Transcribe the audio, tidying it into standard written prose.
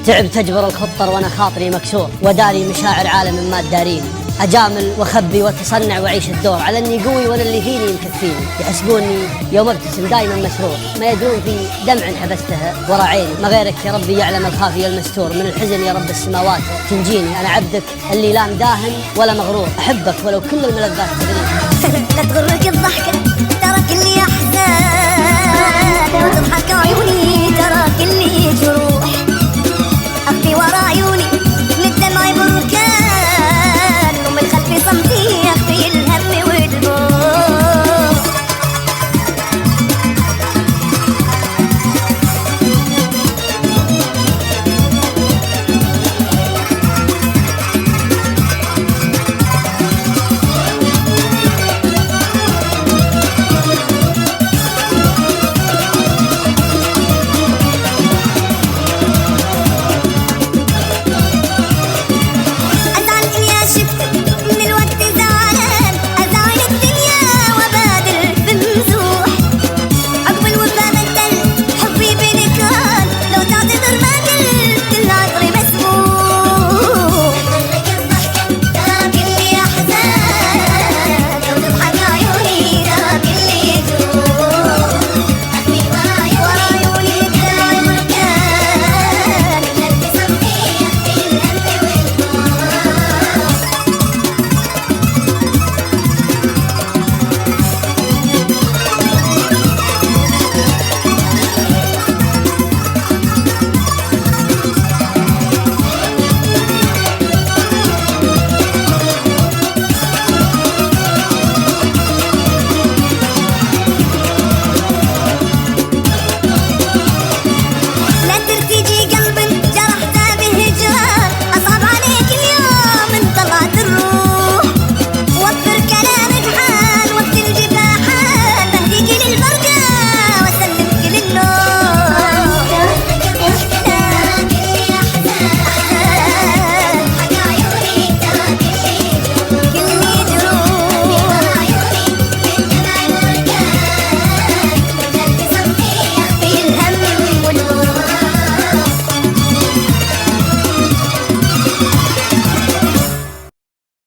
تعبت أجبر الخطر وأنا خاطري مكسور، وداري مشاعر عالم ما تداريني. أجامل وأخبي وأتصنع وأعيش الدور على إني قوي وأنا اللي فيني مكفيني. يحسبوني يوم أبتسم دايما مسرور، ما يدرون في دمع حبستها ورا عيني. ما غيرك يا ربي يعلم الخافي المستور، من الحزن يا رب السماوات تنجيني. أنا عبدك اللي لا مداهن ولا مغرور، أحبك ولو كل الملذات تغنيني. لا تغرك الضحكة ترى كل أحزان وتضحك عيوني